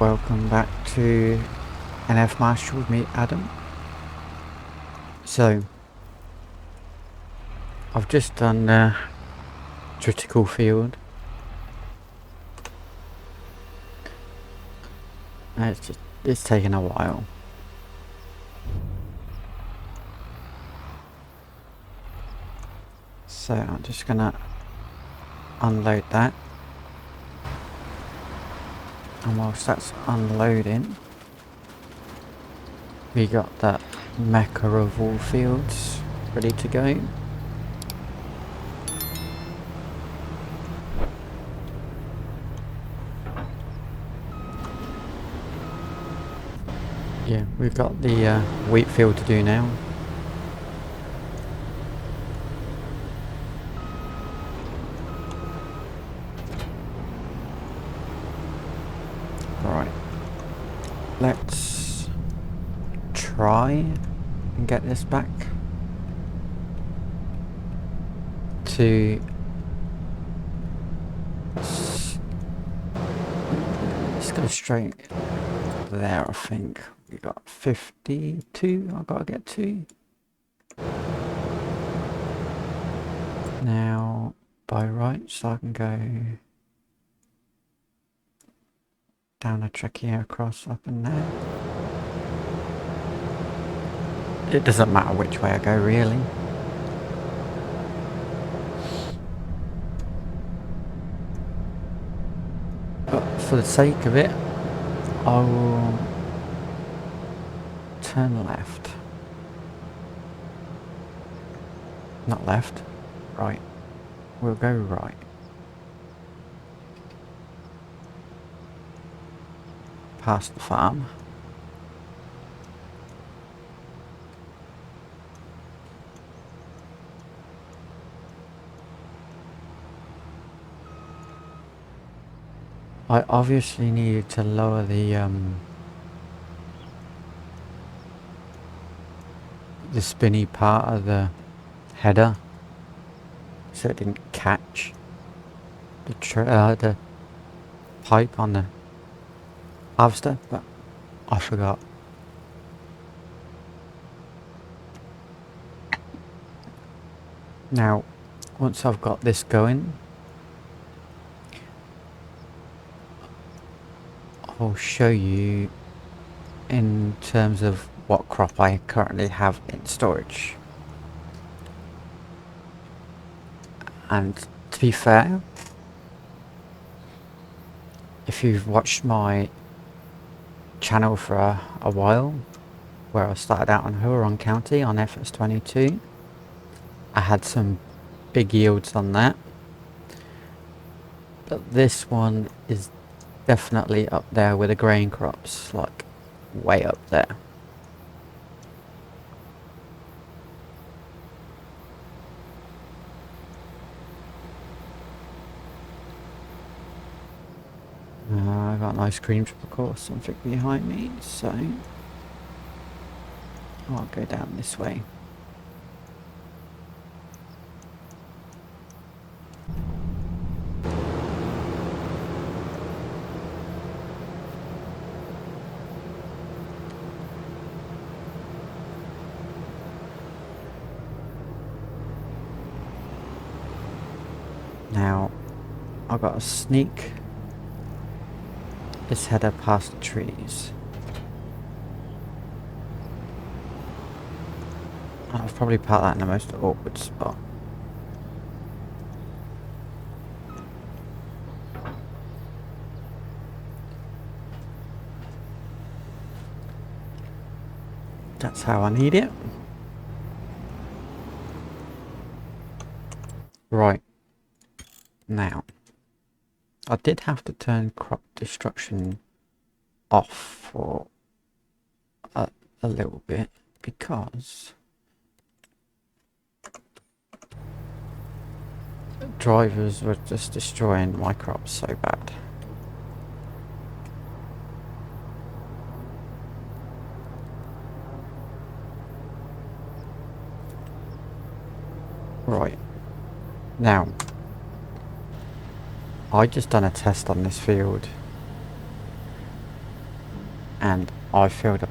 welcome back to Marsch with me, Adam. So, I've just done the critical field. It's taken a while. So I'm just gonna unload that. And whilst that's unloading, we got that mecca of all fields ready to go. Yeah, we've got the wheat field to do now. Right, let's try and get this back to let's go straight there. I think we got 52 I've got to get to now by right, so I can go down a track here, across, up and there. It doesn't matter which way I go really. But for the sake of it, I will turn left. Not left, right. We'll go right. Past the farm. I obviously needed to lower the spinny part of the header so it didn't catch the pipe on the harvester, but I forgot. Now, once I've got this going, I'll show you in terms of what crop I currently have in storage. And to be fair, if you've watched my channel for a while, where I started out on Huron County on FS22, I had some big yields on that, but this one is definitely up there with the grain crops, like way up there. I've got an ice cream truck, of course, something behind me, so I'll go down this way. Now, I've got to sneak this header past the trees. I'll probably park that in the most awkward spot. That's how I need it. Right. Now, I did have to turn crop destruction off for a little bit because drivers were just destroying my crops so bad. Right. Now, I just done a test on this field and I filled up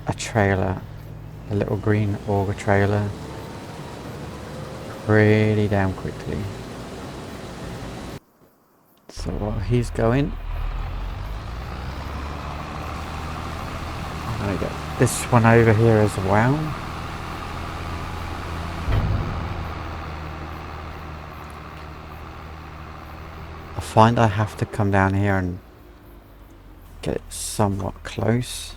a trailer, a little green auger trailer, pretty damn quickly. So while he's going, I'm gonna get this one over here as well. I find I have to come down here and get it somewhat close.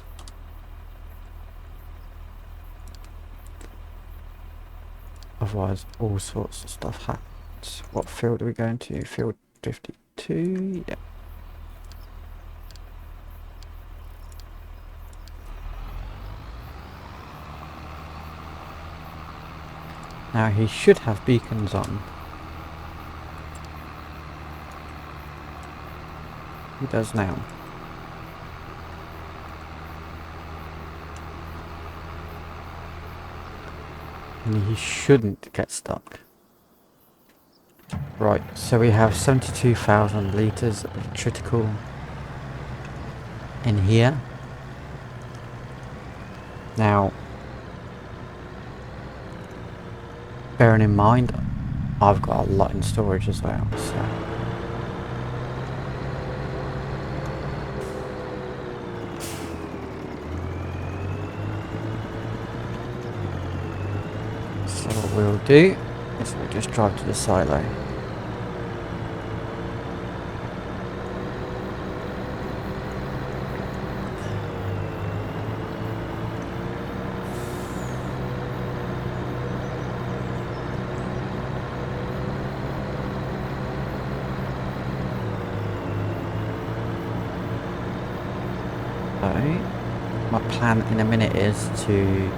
Otherwise all sorts of stuff happens. What field are we going to? Field 52? Yeah. Now he should have beacons on. He does now. And he shouldn't get stuck. Right, so we have 72,000 litres of critical in here. Now, bearing in mind, I've got a lot in storage as well, so what we'll do is we'll just drive to the silo. My plan in a minute is to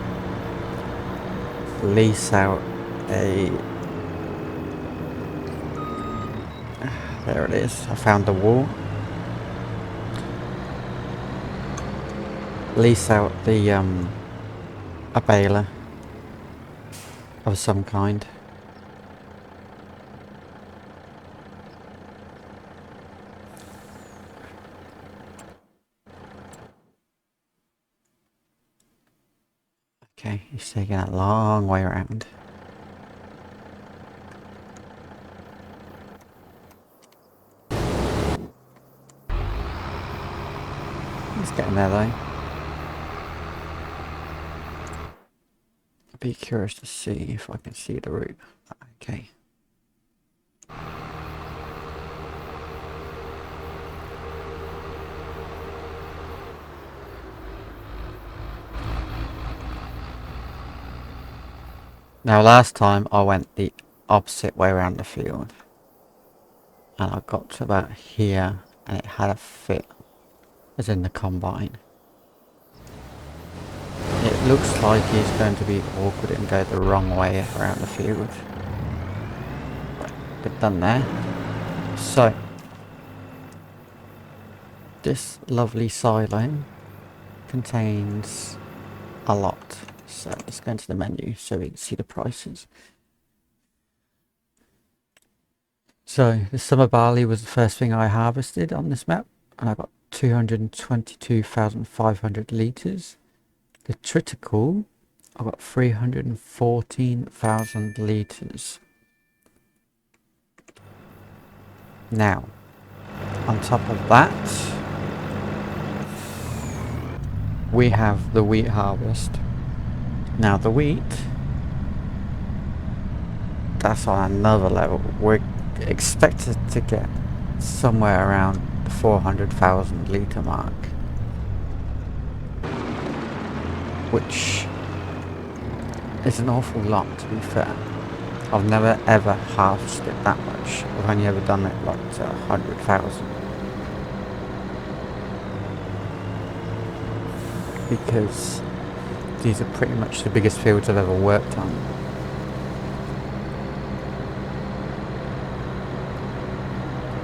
lease out a... There it is, I found the wall. Lease out the a baler of some kind. Okay, he's taking a long way around. He's getting there though. I'd be curious to see if I can see the route. Okay. Now last time I went the opposite way around the field. And I got to about here and it had a fit, as in the combine. It looks like he's going to be awkward and go the wrong way around the field. Bit done there. So, this lovely silo contains a lot. So let's go into the menu so we can see the prices. So the summer barley was the first thing I harvested on this map, and I got 222,500 litres. The critical, I got 314,000 litres. Now, on top of that, we have the wheat harvest. Now the wheat, that's on another level. We're expected to get somewhere around the 400,000 litre mark, which is an awful lot, to be fair. I've never ever harvested that much. I've only ever done it like to 100,000. Because these are pretty much the biggest fields I've ever worked on.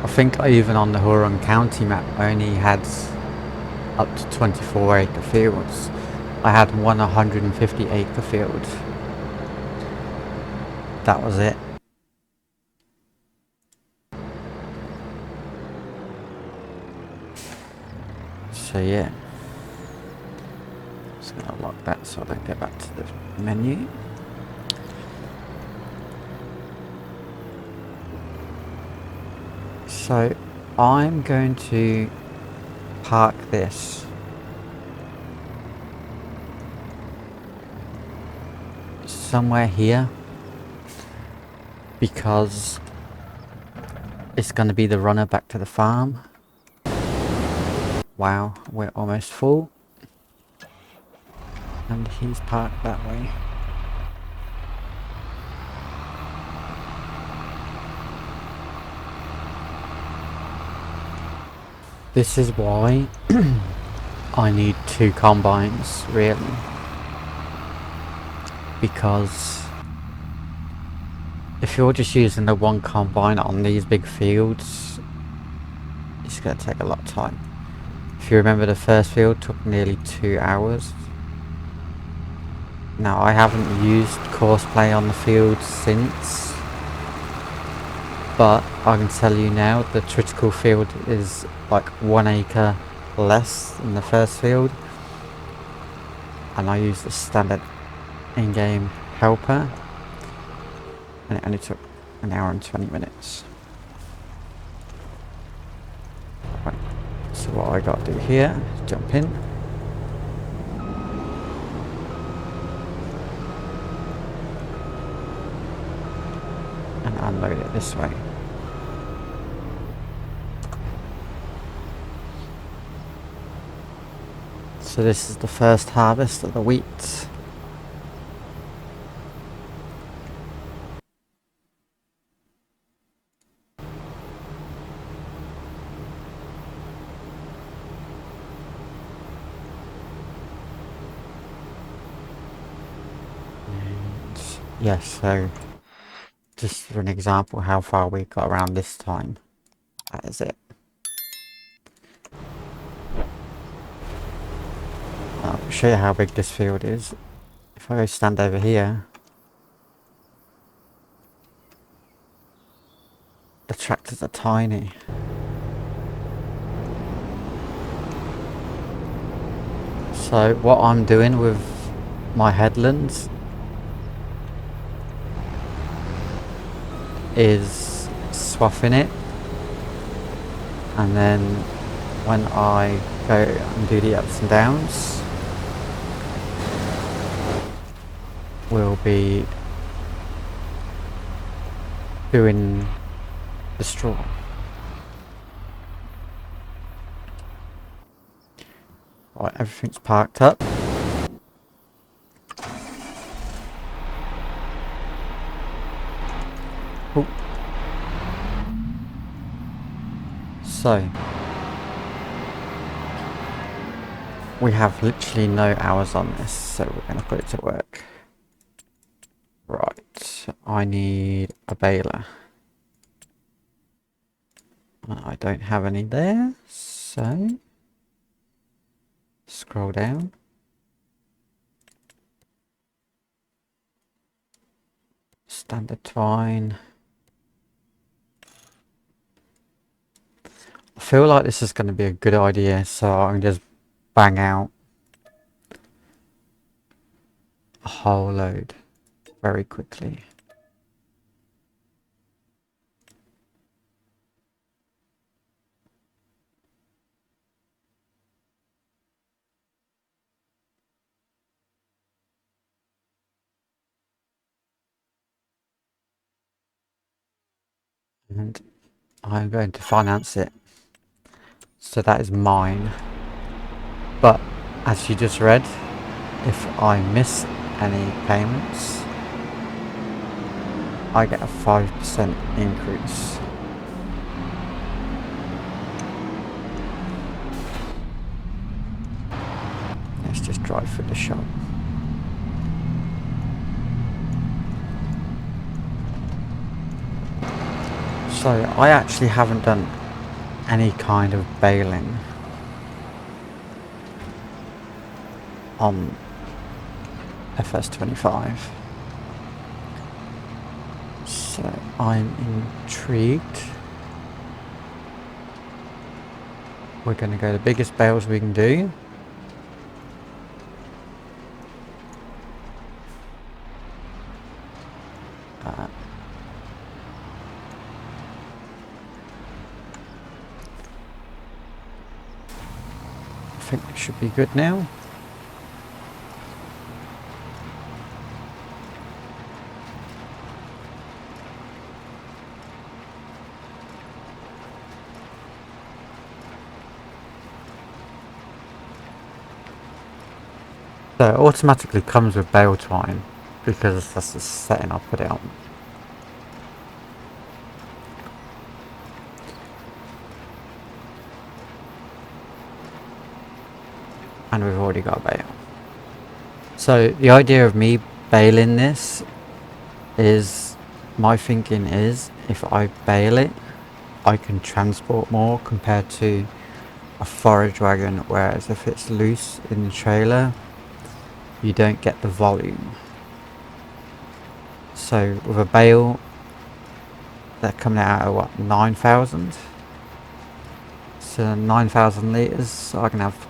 I think even on the Huron County map I only had up to 24 acre fields. I had one 150 acre field. That was it. So yeah, just gonna lock that so I don't go back to the menu. So I'm going to park this somewhere here because it's going to be the runner back to the farm. Wow, we're almost full. And he's parked that way. This is why I need 2 combines, really. Because if you're just using the 1 combine on these big fields, it's going to take a lot of time. If you remember, the first field took nearly 2 hours. Now, I haven't used Courseplay on the field since, but I can tell you now the critical field is like 1 acre less than the first field, and I used the standard in-game helper, and it only took 1 hour and 20 minutes. Right. So what I got to do here is jump in. And unload it this way. So this is the first harvest of the wheat. Yes, so just for an example how far we got around this time. That is it. I'll show you how big this field is. If I go stand over here, the tractors are tiny. So what I'm doing with my headlands is swathing it, and then when I go and do the ups and downs, we'll be doing the straw. Right, everything's parked up. Ooh. So we have literally no hours on this, so we're going to put it to work. Right, I need a baler. I don't have any there, so scroll down. Standard twine. I feel like this is going to be a good idea, so I can just bang out a whole load very quickly. And I'm going to finance it. So that is mine. But as you just read, if I miss any payments, I get a 5% increase. Let's just drive through the shop. So I actually haven't done any kind of baling on FS25. So I'm intrigued We're going to go the biggest bales we can do. Uh, I think it should be good now. So it automatically comes with bale twine because that's the setting I put it on. And we've already got a bale. So the idea of me baling this is, my thinking is, if I bale it, I can transport more compared to a forage wagon, whereas if it's loose in the trailer, you don't get the volume. So with a bale, they're coming out at what, 9,000? So 9,000 litres, so I can have,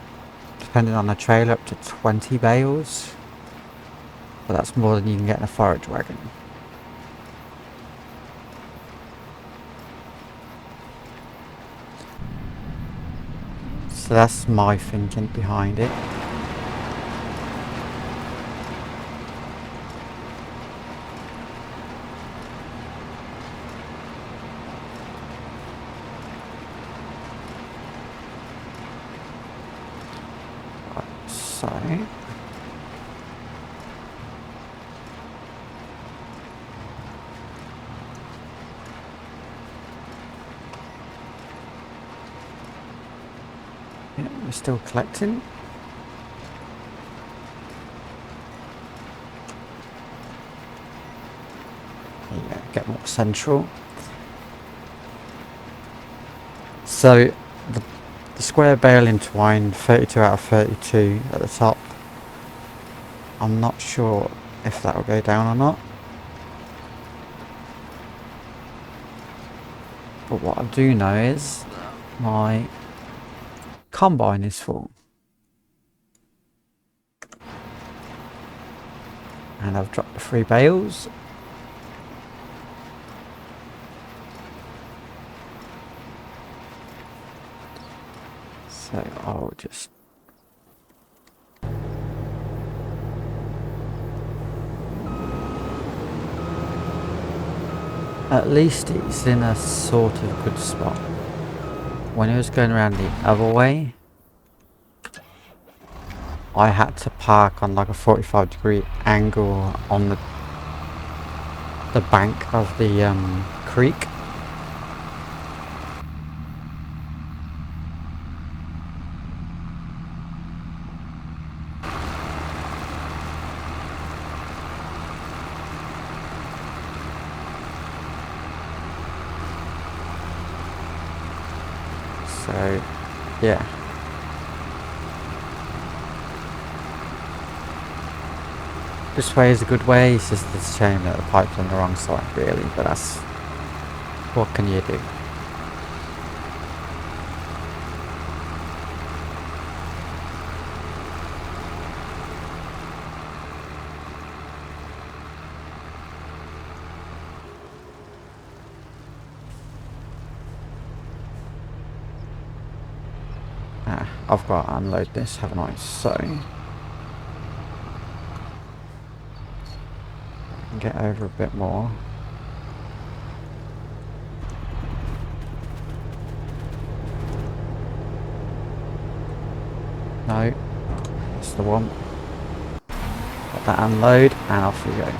depending on the trailer, up to 20 bales. But that's more than you can get in a forage wagon. So that's my thinking behind it. So yeah, we're still collecting. Yeah, get more central. So the square bale in twine, 32 out of 32 at the top. I'm not sure if that will go down or not. But what I do know is my combine is full. And I've dropped the 3 bales. So I'll just... At least it's in a sort of good spot. When it was going around the other way, I had to park on like a 45-degree angle on the bank of the creek. So, yeah. This way is a good way, it's just a shame that the pipe's on the wrong side really, but that's... what can you do? I've got to unload this, haven't I? So... get over a bit more. No, that's the one. Let that unload and off we go.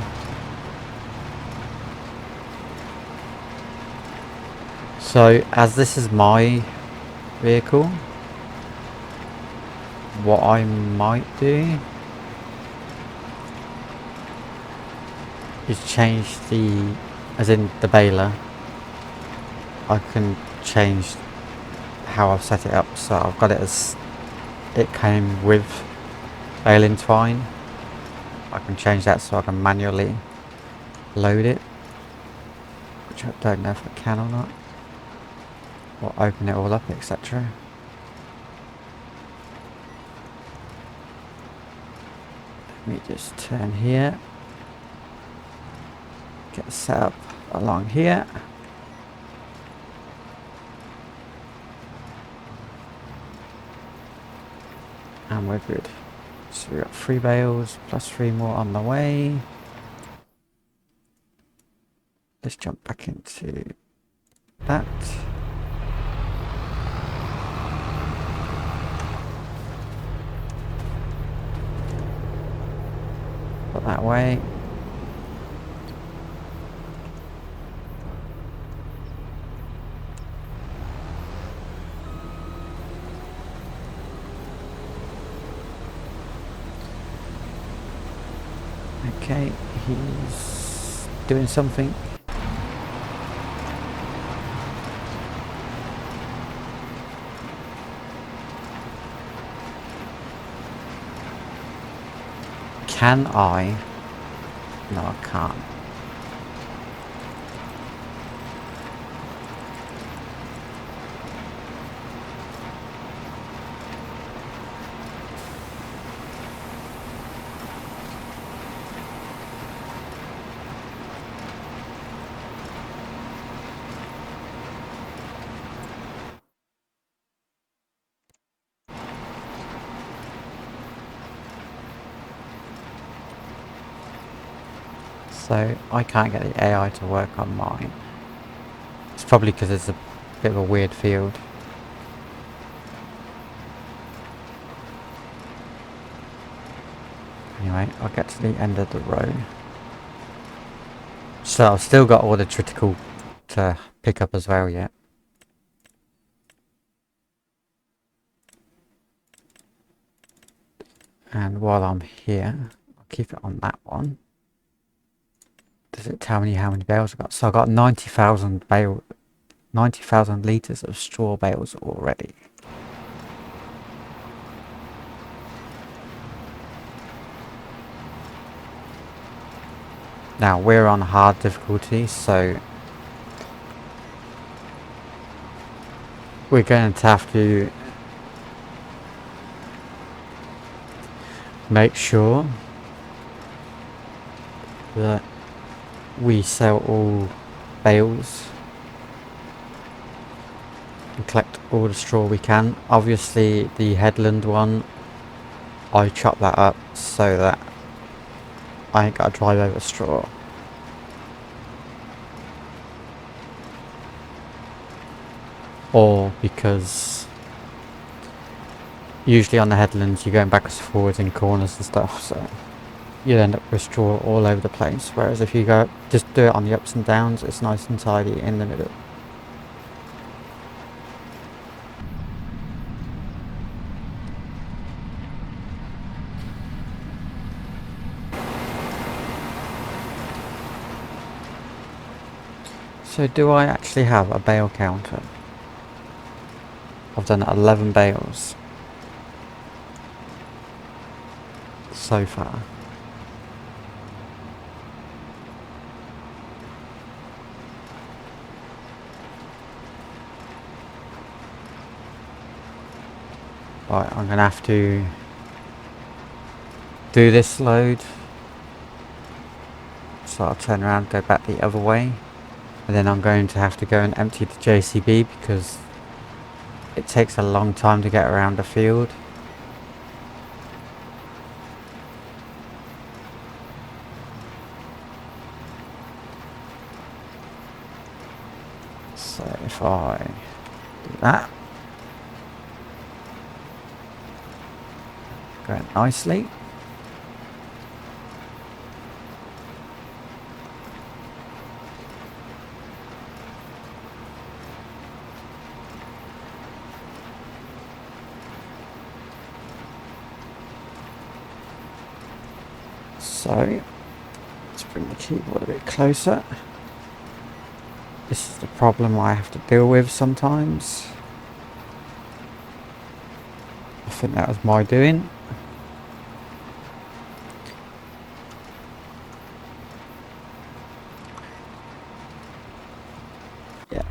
So as this is my vehicle, what I might do is change the, as in the baler, I can change how I've set it up. So I've got it as it came with baling twine. I can change that so I can manually load it, which I don't know if I can or not, or open it all up, etc. Let me just turn here. Get set up along here. And we're good. So we've got 3 bales plus 3 more on the way. Let's jump back into that. Put that way. Okay, he's doing something. Can I? No, I can't. So I can't get the AI to work on mine. It's probably because it's a bit of a weird field. Anyway, I'll get to the end of the row. So I've still got all the critical to pick up as well yet. And while I'm here, I'll keep it on that one. Does it tell me how many bales I've got? So I've got 90,000 litres of straw bales already. Now we're on hard difficulty, so we're going to have to make sure that we sell all bales and collect all the straw we can. Obviously the headland one, I chop that up so that I ain't got to drive over straw. Or because usually on the headlands you're going backwards and forwards in corners and stuff, so you'd end up with straw all over the place. Whereas if you go just do it on the ups and downs, it's nice and tidy in the middle. So do I actually have a bale counter? I've done 11 bales so far. Right, I'm gonna have to do this load. So I'll turn around, go back the other way. And then I'm going to have to go and empty the JCB because it takes a long time to get around the field. So if I do that, going nicely. So let's bring the keyboard a bit closer. This is the problem I have to deal with sometimes. I think that was my doing. Yeah,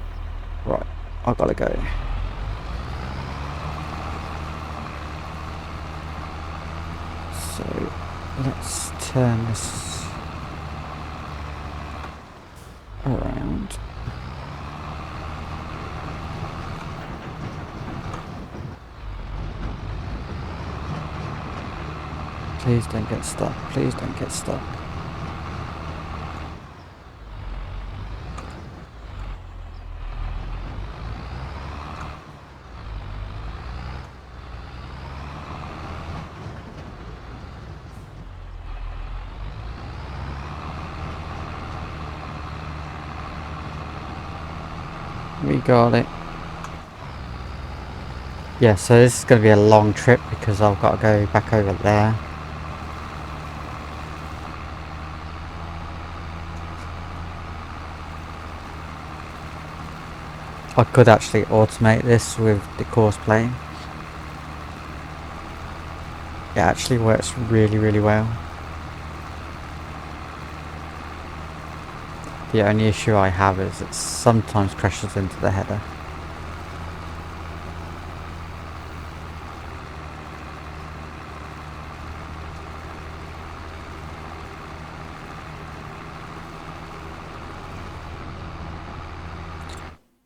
right, I've got to go. So Let's turn this around. Please don't get stuck. Please don't get stuck. We got it. Yeah, so this is going to be a long trip because I've got to go back over there. I could actually automate this with the course plane. It actually works really, really well. The only issue I have is it sometimes crashes into the header.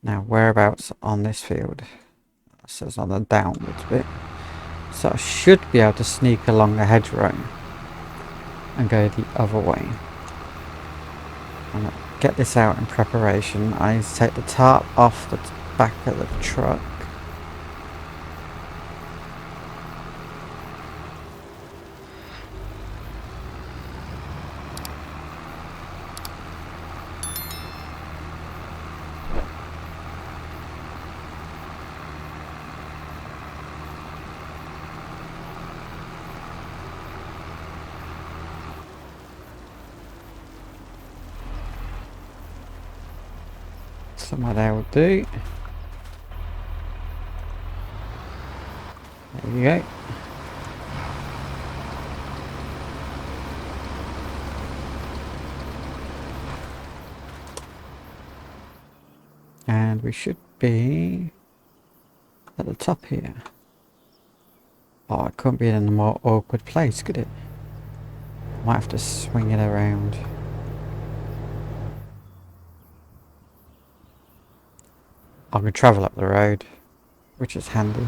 Now, whereabouts on this field? It says on the downwards bit. So I should be able to sneak along the hedgerow and go the other way. I'm going to get this out in preparation. I need to take the tarp off the back of the truck. Somewhere there will do. There you go. And we should be at the top here. Oh, it couldn't be in a more awkward place, could it? Might have to swing it around. I can travel up the road, which is handy.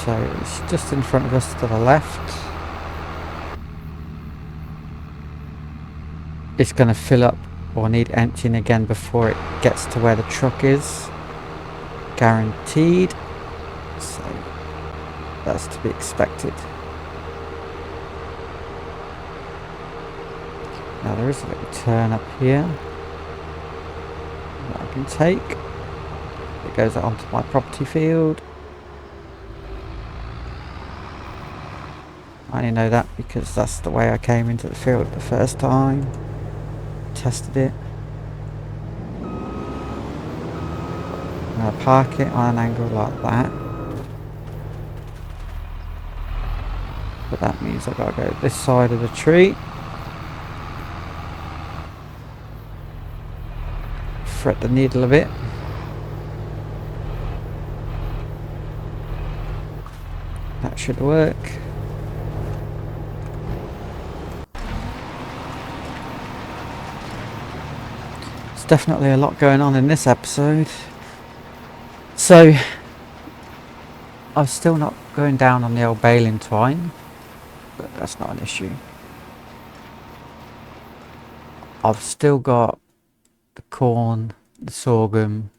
So it's just in front of us to the left. It's going to fill up or need emptying again before it gets to where the truck is. Guaranteed. So that's to be expected. Now there is a little turn up here that I can take. It goes onto my property field. I only know that because that's the way I came into the field the first time. Tested it. I'm going to park it on an angle like that. But that means I've got to go this side of the tree. Fret the needle a bit. That should work. There's definitely a lot going on in this episode. So, I'm still not going down on the old baling twine, but that's not an issue. I've still got the corn, the sorghum,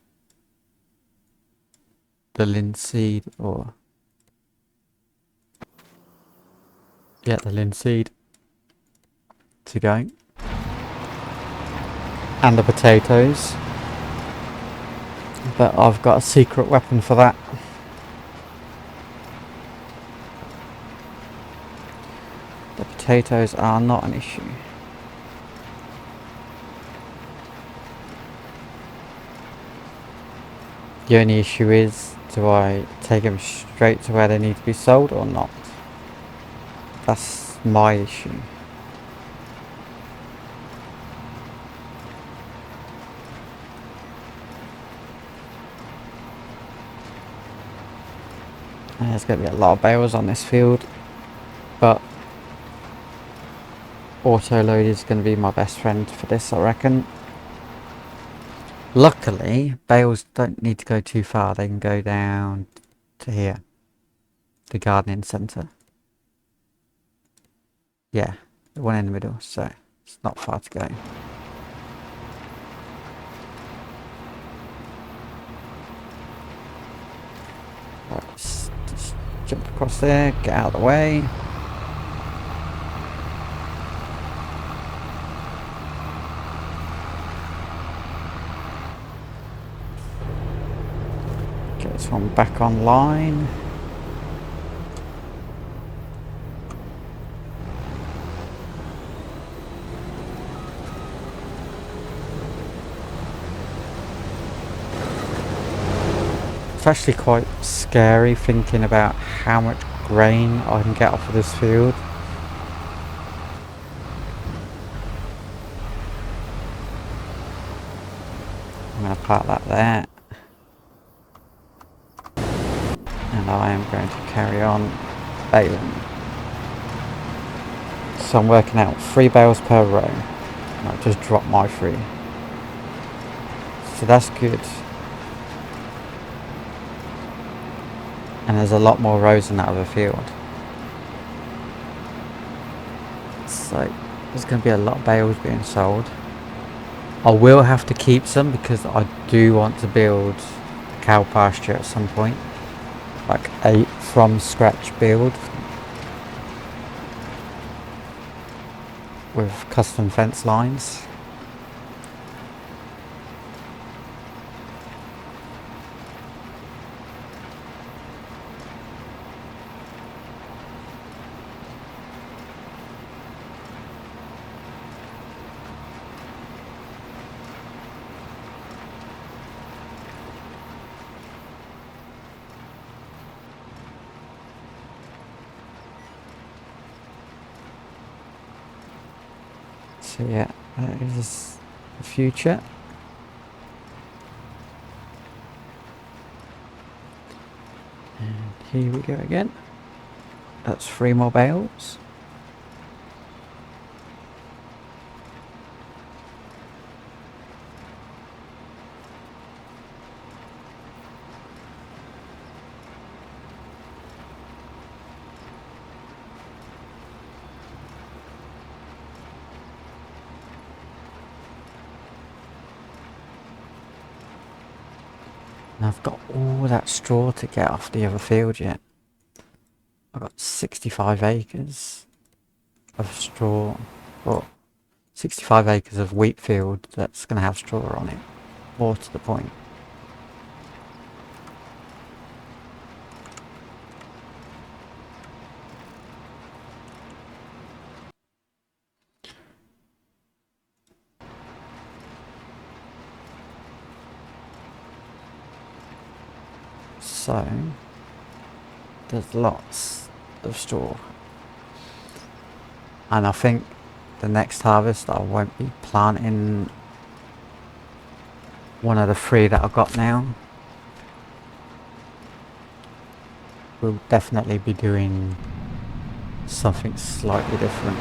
the linseed, or yeah, the linseed to go, and the potatoes, but I've got a secret weapon for that. The potatoes are not an issue. The only issue is, do I take them straight to where they need to be sold or not? That's my issue. And there's going to be a lot of bales on this field, but auto load is going to be my best friend for this, I reckon. Luckily, bales don't need to go too far. They can go down to here, the gardening centre. Yeah, the one in the middle, so it's not far to go. Right, let's just jump across there, get out of the way. Get this one back online. It's actually quite scary thinking about how much grain I can get off of this field. I'm going to park that there. And I am going to carry on baling. So I'm working out 3 bales per row. And I've just dropped my 3. So that's good. And there's a lot more rows in that other field. So there's going to be a lot of bales being sold. I will have to keep some because I do want to build a cow pasture at some point. Like a from scratch build. With custom fence lines. So yeah, that is the future. And here we go again. That's 3 more bales. And I've got all that straw to get off the other field yet. I've got 65 acres of straw, or 65 acres of wheat field that's going to have straw on it. More to the point. So, there's lots of straw. And I think the next harvest I won't be planting one of the 3 that I've got now. We'll definitely be doing something slightly different.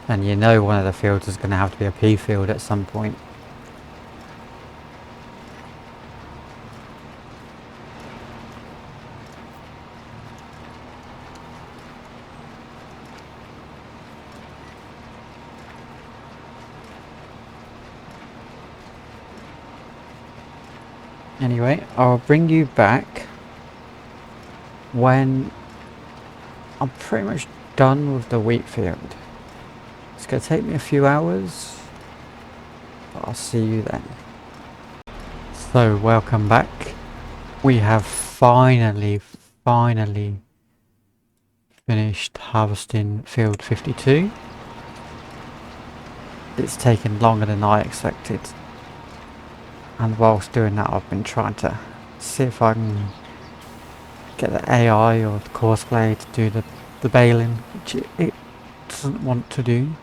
And you know one of the fields is going to have to be a pea field at some point. Anyway, I'll bring you back when I'm pretty much done with the wheat field. It's going to take me a few hours, but I'll see you then. So welcome back. We have finally finally finished harvesting field 52. It's taken longer than I expected, and whilst doing that I've been trying to see if I can get the AI or the courseplay to do the baling, which it doesn't want to do.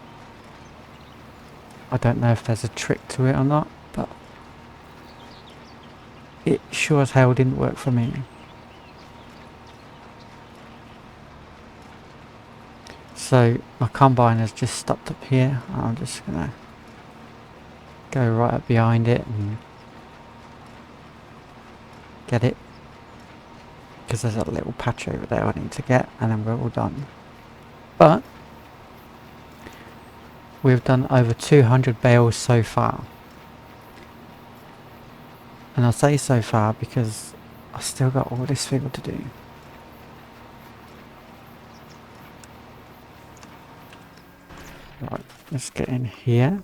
I don't know if there's a trick to it or not, but it sure as hell didn't work for me. So my combine has just stopped up here, and I'm just gonna go right up behind it and get it, because there's a little patch over there I need to get, and then we're all done. But we've done over 200 bales so far, and I say so far because I've still got all this field to do. Right, let's get in here.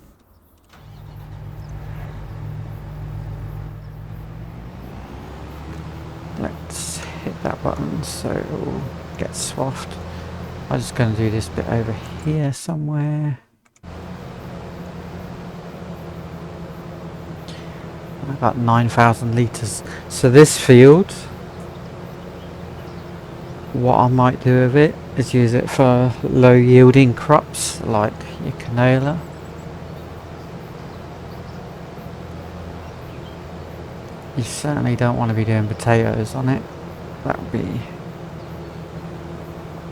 Let's hit that button so it will get swathed. I'm just going to do this bit over here somewhere. I've got 9,000 litres. So this field, what I might do with it is use it for low yielding crops like your canola. You certainly don't want to be doing potatoes on it. That would be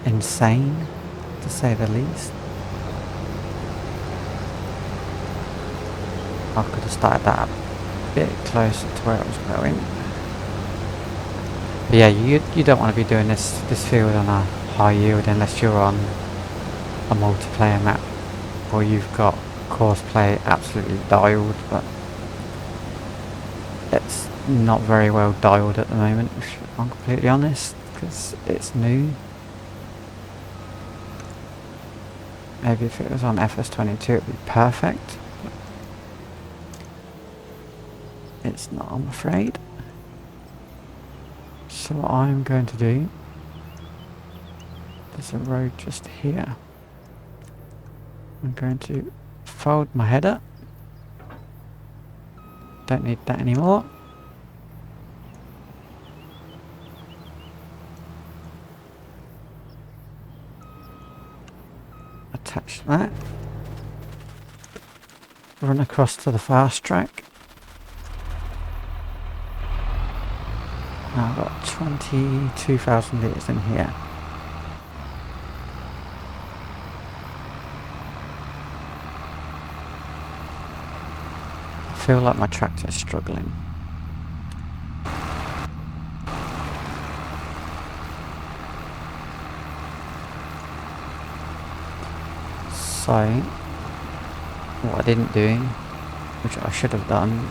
insane, to say the least. I could have started that a bit closer to where I was going. But yeah, you don't want to be doing this field on a high yield unless you're on a multiplayer map or you've got courseplay absolutely dialed, but it's not very well dialed at the moment, if I'm completely honest, because it's new. Maybe if it was on FS22 it would be perfect. It's not, I'm afraid. So what I'm going to do, there's a road just here. I'm going to fold my header. Don't need that anymore. Attach that. Run across to the fast track. Now I've got 22,000 litres in here. I feel like my tractor's struggling. So, what I didn't do, which I should have done,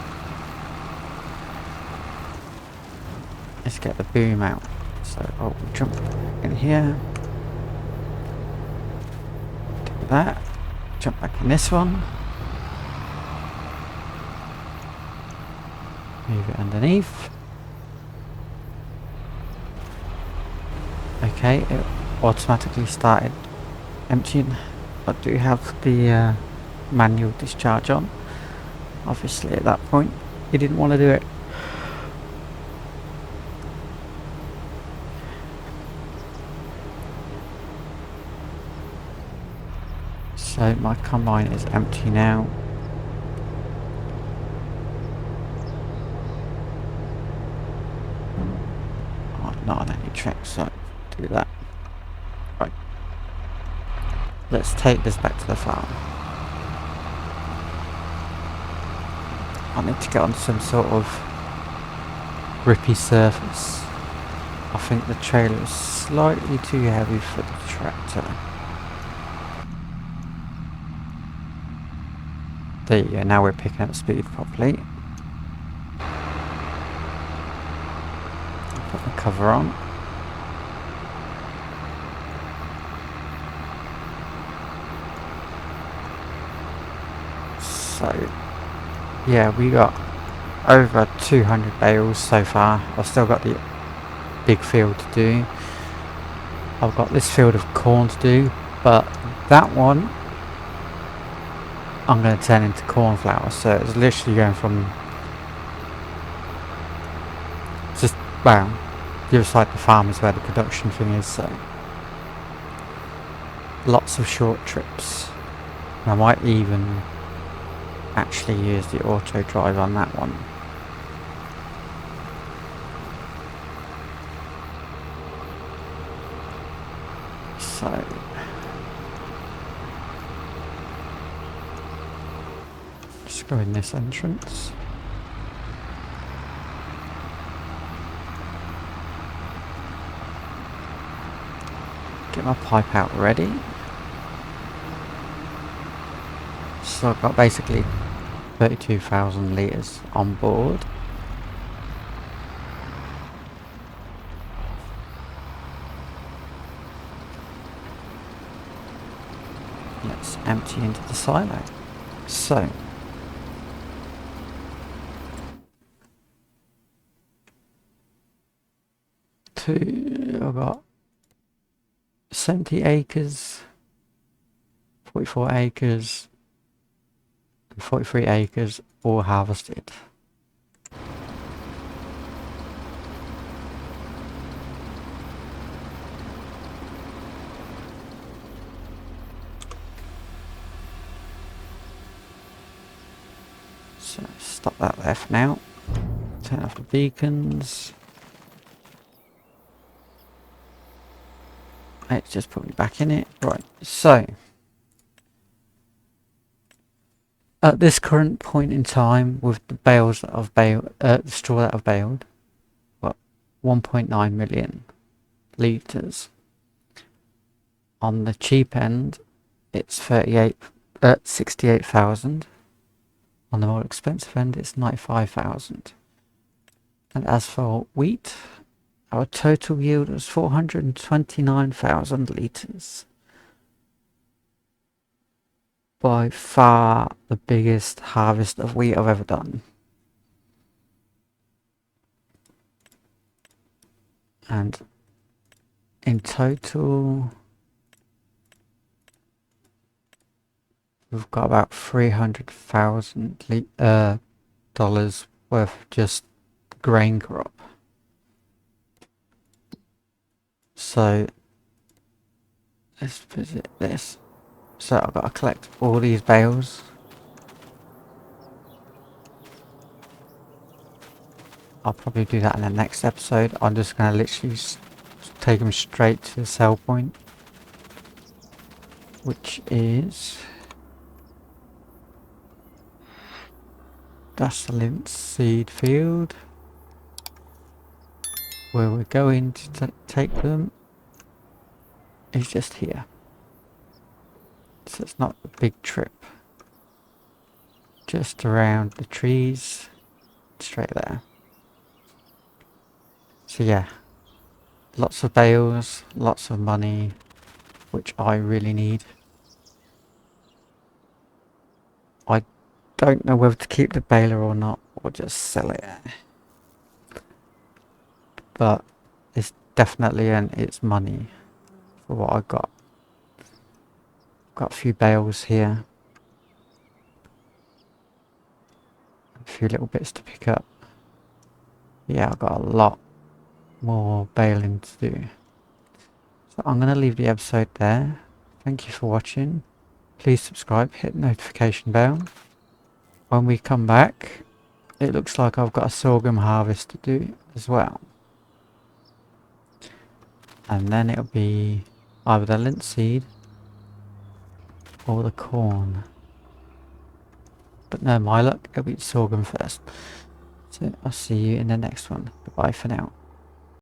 is get the boom out. So I'll jump in here, do that, jump back in this one, move it underneath. Okay, it automatically started emptying. I do have the manual discharge on. Obviously at that point you didn't want to do it. So my combine is empty now. I'm not on any tracks, so do that. Right. Let's take this back to the farm. I need to get on some sort of grippy surface. I think the trailer is slightly too heavy for the tractor. There you go, now we're picking up speed properly. Put the cover on. So, yeah, we got over 200 bales so far. I've still got the big field to do. I've got this field of corn to do, but that one I'm going to turn into cornflower. So it's literally going from just, well, the other side of the farm is where the production thing is, so lots of short trips. And I might even actually use the auto drive on that one. So just go in this entrance. Get my pipe out ready. So I've got basically 32,000 litres on board. Let's empty into the silo. So I've got 70 acres, 44 acres, and 43 acres all harvested. So stop that there for now. Turn off the beacons. Let's just put me back in it. Right, so at this current point in time, with the bales that I've baled, the straw that I've baled, what, 1.9 million litres. On the cheap end, it's 68,000. On the more expensive end, it's 95,000. And as for wheat, our total yield was 429,000 litres. By far the biggest harvest of wheat I've ever done. And in total, we've got about $300,000 worth of just grain crop. So let's visit this. So I've got to collect all these bales. I'll probably do that in the next episode. I'm just going to literally take them straight to the sell point, which is, that's the linseed field where we're going to take them. Is just here. So it's not a big trip. Just around the trees, straight there. So yeah, lots of bales, lots of money, which I really need. I don't know whether to keep the baler or not, or just sell it. But it's definitely its money for what I got. Got a few bales here. A few little bits to pick up. Yeah, I've got a lot more baling to do. So I'm going to leave the episode there. Thank you for watching. Please subscribe, hit the notification bell. When we come back, it looks like I've got a sorghum harvest to do as well. And then it'll be either the linseed or the corn. But no, my luck, it'll be sorghum first. So I'll see you in the next one. Goodbye for now.